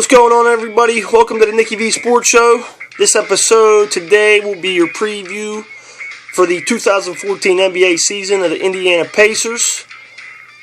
What's going on, everybody? Welcome to the NickieV Sports Show. This episode today will be your preview for the 2014 NBA season of the Indiana Pacers.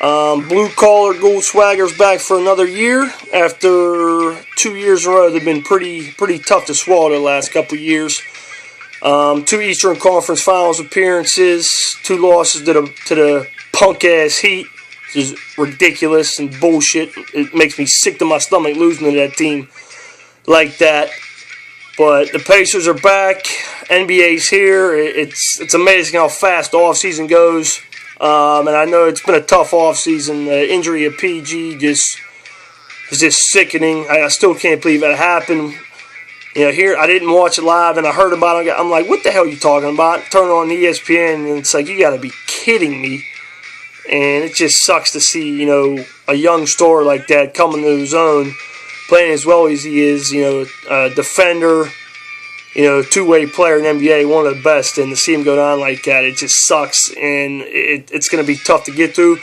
Blue Collar Gold Swagger's back for another year. After 2 years in a row, they've been pretty tough to swallow the last couple of years. 2 Eastern Conference Finals appearances, 2 losses to the punk-ass Heat. Is ridiculous and bullshit. It makes me sick to my stomach losing to that team like that. But the Pacers are back. NBA's here. It's amazing how fast the offseason goes. And I know it's been a tough offseason. The injury of PG is just sickening. I still can't believe that happened. You know, here I didn't watch it live and I heard about it. I'm like, what the hell are you talking about? Turn on ESPN and it's like, you got to be kidding me. And it just sucks to see, you know, a young star like that coming to his own, playing as well as he is, you know, a defender, you know, two-way player in the NBA, one of the best, and to see him go down like that, it just sucks, and it's going to be tough to get through.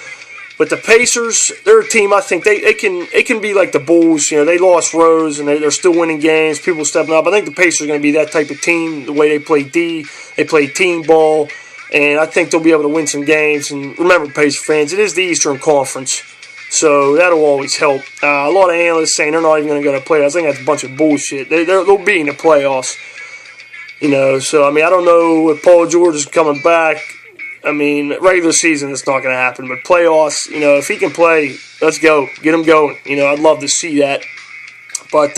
But the Pacers, they're a team, I think, they can be like the Bulls. You know, they lost Rose, and they're still winning games, people stepping up. I think the Pacers are going to be that type of team, the way they play D, they play team ball. And I think they'll be able to win some games. And remember, Pacer fans, it is the Eastern Conference. So that'll always help. A lot of analysts saying they're not even going to go to playoffs. I think that's a bunch of bullshit. They'll be in the playoffs. You know, so, I mean, I don't know if Paul George is coming back. I mean, regular season, it's not going to happen. But playoffs, you know, if he can play, let's go. Get him going. You know, I'd love to see that. But,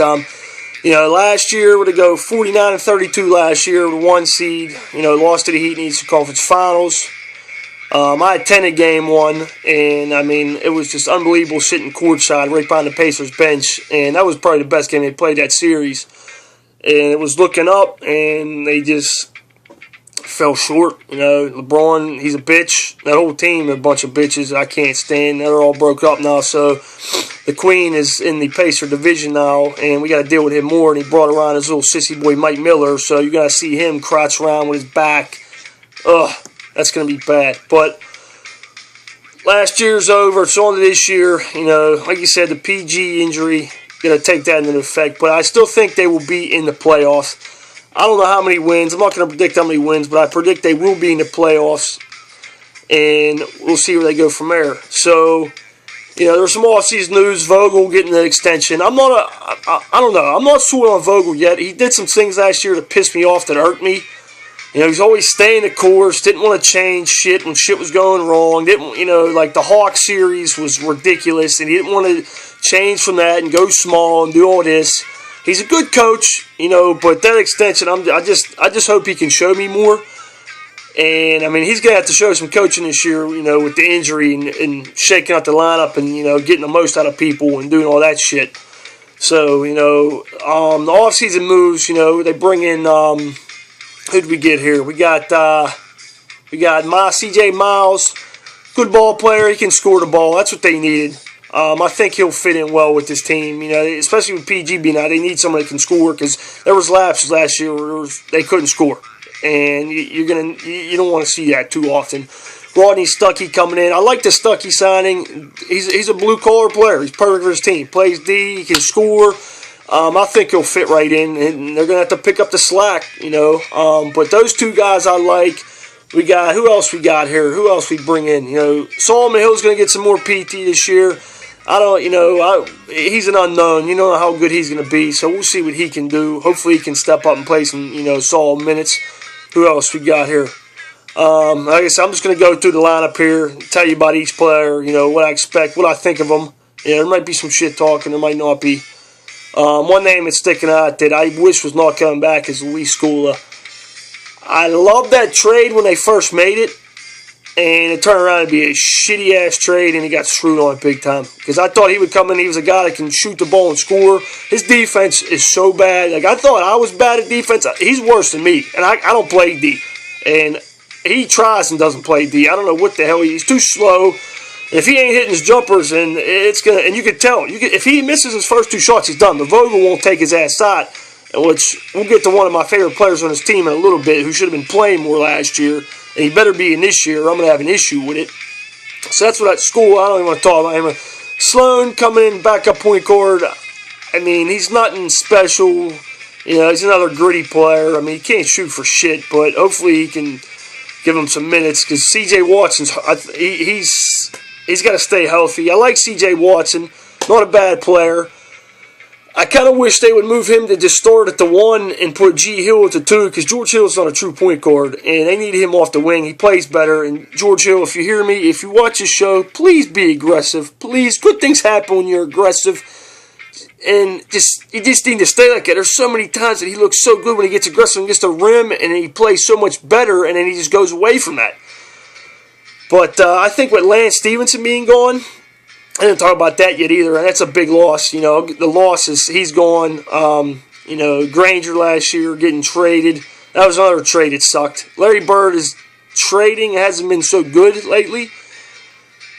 you know, last year, would it go 49-32 last year with 1 seed. You know, lost to the Heat in the Eastern Conference Finals. I attended Game 1, and, I mean, it was just unbelievable sitting courtside right behind the Pacers bench. And that was probably the best game they played that series. And it was looking up, and they just fell short. You know, LeBron, he's a bitch. That whole team, a bunch of bitches I can't stand. They're all broke up now, so the Queen is in the Pacer division now, and we got to deal with him more. And he brought around his little sissy boy Mike Miller, so you got to see him crouch around with his back. Ugh, that's going to be bad. But last year's over. It's on to this year. You know, like you said, the PG injury, got to take that into effect. But I still think they will be in the playoffs. I don't know how many wins. I'm not going to predict how many wins, but I predict they will be in the playoffs, and we'll see where they go from there. So, you know, there's some off-season news. Vogel getting the extension. I don't know. I'm not sold on Vogel yet. He did some things last year that pissed me off, that hurt me. You know, he's always staying the course. Didn't want to change shit when shit was going wrong. Didn't, you know, like the Hawks series was ridiculous, and he didn't want to change from that and go small and do all this. He's a good coach, you know, but that extension, I just hope he can show me more. And, I mean, he's going to have to show some coaching this year, you know, with the injury and shaking out the lineup and, you know, getting the most out of people and doing all that shit. So, you know, the offseason moves, you know, they bring in, who did we get here? We got C.J. Miles, good ball player. He can score the ball. That's what they needed. I think he'll fit in well with this team, you know, especially with PG being out. They need somebody that can score because there was lapses last year where they couldn't score, and you don't want to see that too often. Rodney Stuckey coming in. I like the Stuckey signing. He's a blue collar player. He's perfect for his team. Plays D. He can score. I think he'll fit right in, and they're gonna have to pick up the slack, you know. But those 2 guys I like. We got, who else we got here? Who else we bring in? You know, Solomon Hill's going to get some more PT this year. I don't, you know, he's an unknown. You know how good he's going to be, so we'll see what he can do. Hopefully he can step up and play some, you know, solid minutes. Who else we got here? Like I said, I'm just going to go through the lineup here, tell you about each player, you know, what I expect, what I think of them. Yeah, there might be some shit talking, there might not be. One name that's sticking out that I wish was not coming back is Luis Scola. I love that trade when they first made it, and it turned around to be a shitty-ass trade, and he got screwed on it big time. Because I thought he would come in, he was a guy that can shoot the ball and score. His defense is so bad. Like, I thought I was bad at defense. He's worse than me, and I don't play D. And he tries and doesn't play D. I don't know what the hell. He's too slow. And if he ain't hitting his jumpers, and you could tell. If he misses his first 2 shots, he's done. The Vogel won't take his ass out. Which we'll get to one of my favorite players on his team in a little bit who should have been playing more last year. And he better be in this year or I'm going to have an issue with it. So that's what at school, I don't even want to talk about him. Sloan coming in, backup point guard. I mean, he's nothing special. You know, he's another gritty player. I mean, he can't shoot for shit, but hopefully he can give him some minutes because C.J. Watson's he's got to stay healthy. I like C.J. Watson, not a bad player. I kind of wish they would move him to just start at the 1 and put G. Hill at the 2 because George Hill's not a true point guard, and they need him off the wing. He plays better, and George Hill, if you hear me, if you watch this show, please be aggressive. Please, good things happen when you're aggressive, and you just need to stay like that. There's so many times that he looks so good when he gets aggressive and gets the rim, and he plays so much better, and then he just goes away from that. But I think with Lance Stevenson being gone, I didn't talk about that yet either, and that's a big loss. You know, the loss is he's gone. You know, Granger last year getting traded. That was another trade that sucked. Larry Bird is trading. It hasn't been so good lately.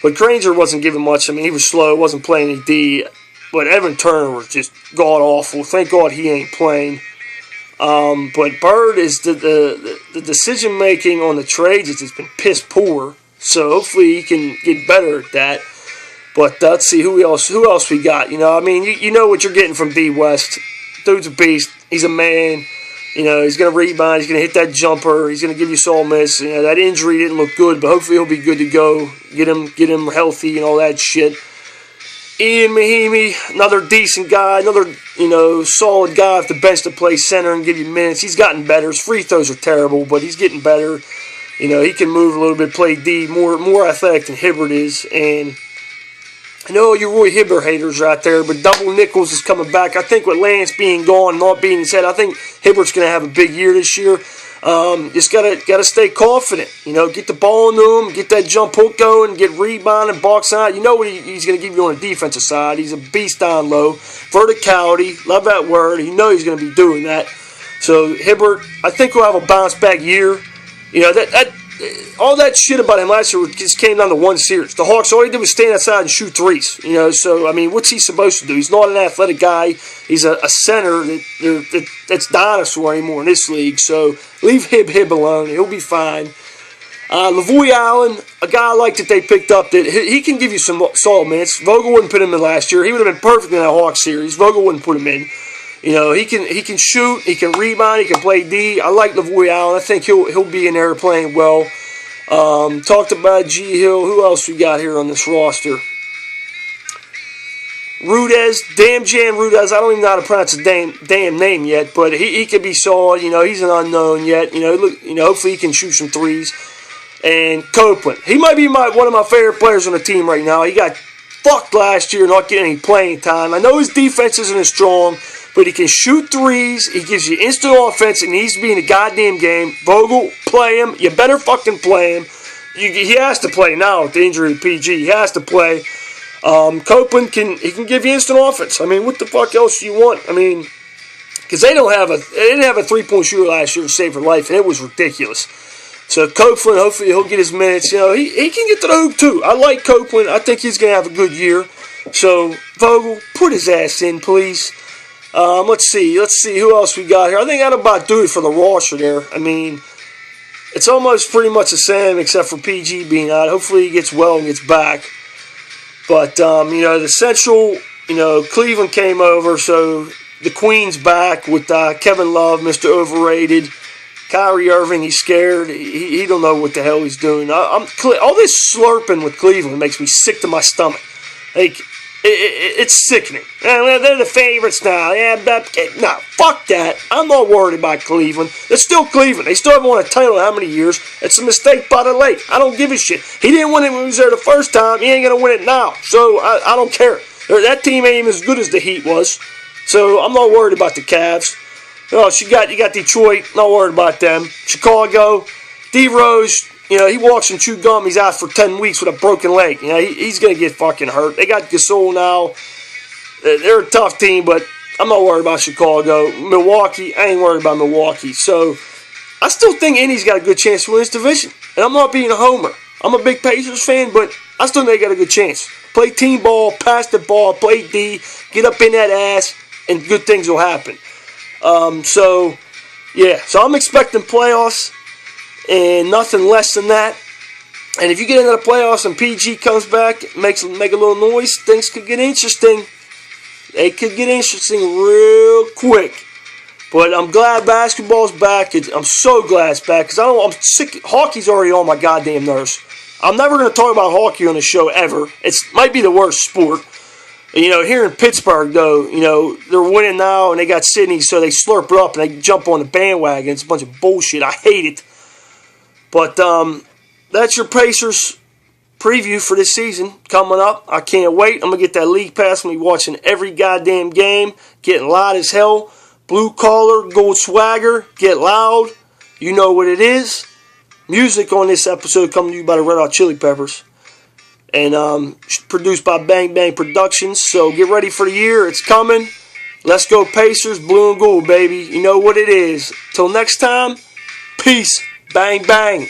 But Granger wasn't giving much. I mean, he was slow, wasn't playing any D. But Evan Turner was just god-awful. Thank God he ain't playing. But Bird is the decision-making on the trades has just been piss poor. So hopefully he can get better at that. But let's see who else we got. You know, I mean, you know what you're getting from D West. Dude's a beast. He's a man. You know, he's going to rebound. He's going to hit that jumper. He's going to give you soul miss. You know, that injury didn't look good, but hopefully he'll be good to go. Get him healthy and all that shit. Ian Mahimi, another decent guy, another, you know, solid guy off the bench to play center and give you minutes. He's gotten better. His free throws are terrible, but he's getting better. You know, he can move a little bit, play D, more athletic than Hibbert is, and I know you Roy Hibbert haters are out there, but Double Nichols is coming back. I think with Lance being gone, not being his head, I think Hibbert's going to have a big year this year. Just gotta stay confident. You know, get the ball into him, get that jump hook going, get rebound and box out. You know what he's going to give you on the defensive side. He's a beast down low. Verticality, love that word. You know he's going to be doing that. So Hibbert, I think he'll have a bounce back year. You know, that all that shit about him last year just came down to one series. The Hawks, all he did was stand outside and shoot threes. You know, so, I mean, what's he supposed to do? He's not an athletic guy. He's a center that's dinosaur anymore in this league. So, leave Hib alone. He'll be fine. Lavoy Allen, a guy I like that they picked up, that he can give you some solid minutes. Vogel wouldn't put him in last year. He would have been perfect in that Hawks series. Vogel wouldn't put him in. You know, he can shoot, he can rebound, he can play D. I like Lavoy Allen. I think he'll be in there playing well. Talked about G. Hill. Who else we got here on this roster? Rudez, Damjan Rudez. I don't even know how to pronounce his damn name yet, but he could be solid. You know, he's an unknown yet. You know, hopefully he can shoot some threes. And Copeland, he might be one of my favorite players on the team right now. He got fucked last year, not getting any playing time. I know his defense isn't as strong, but he can shoot threes. He gives you instant offense. It needs to be in the goddamn game. Vogel, play him. You better fucking play him. He has to play now with the injury to PG. He has to play. Copeland can give you instant offense. I mean, what the fuck else do you want? I mean, because they didn't have a 3-point shooter last year to save their life, and it was ridiculous. So Copeland, hopefully he'll get his minutes. You know, he can get to the hoop too. I like Copeland. I think he's gonna have a good year. So Vogel, put his ass in, please. Let's see who else we got here. I think that'll about do it for the roster there. I mean, it's almost pretty much the same except for PG being out. Hopefully he gets well and gets back. But you know, the Central, you know, Cleveland came over, so the Queen's back with Kevin Love, Mr. Overrated. Kyrie Irving, he's scared. He don't know what the hell he's doing. All this slurping with Cleveland makes me sick to my stomach. Like, it's sickening. They're the favorites now. Yeah, no, fuck that. I'm not worried about Cleveland. They're still Cleveland. They still haven't won a title in how many years? It's a mistake by the lake. I don't give a shit. He didn't win it when he was there the first time. He ain't going to win it now. So I don't care. That team ain't even as good as the Heat was. So I'm not worried about the Cavs. Oh, you got Detroit. Not worried about them. Chicago, D Rose. You know, he walks and chew gum. He's out for 10 weeks with a broken leg. You know, he's gonna get fucking hurt. They got Gasol now. They're a tough team, but I'm not worried about Chicago. Milwaukee, I ain't worried about Milwaukee. So I still think Indy's got a good chance to win this division. And I'm not being a homer. I'm a big Pacers fan, but I still think they got a good chance. Play team ball, pass the ball, play D, get up in that ass, and good things will happen. So I'm expecting playoffs and nothing less than that. And if you get into the playoffs and PG comes back, make a little noise, things could get interesting. They could get interesting real quick. But I'm glad basketball's back. I'm so glad it's back because I'm sick. Hockey's already on my goddamn nerves. I'm never going to talk about hockey on the show ever. It might be the worst sport. You know, here in Pittsburgh, though, you know, they're winning now and they got Sydney, so they slurp it up and they jump on the bandwagon. It's a bunch of bullshit. I hate it. But that's your Pacers preview for this season coming up. I can't wait. I'm going to get that league pass. I'm going to be watching every goddamn game, getting loud as hell. Blue collar, gold swagger, get loud. You know what it is. Music on this episode coming to you by the Red Hot Chili Peppers. And produced by Bang Bang Productions. So get ready for the year. It's coming. Let's go Pacers, blue and gold, baby. You know what it is. Till next time, peace. Bang, bang.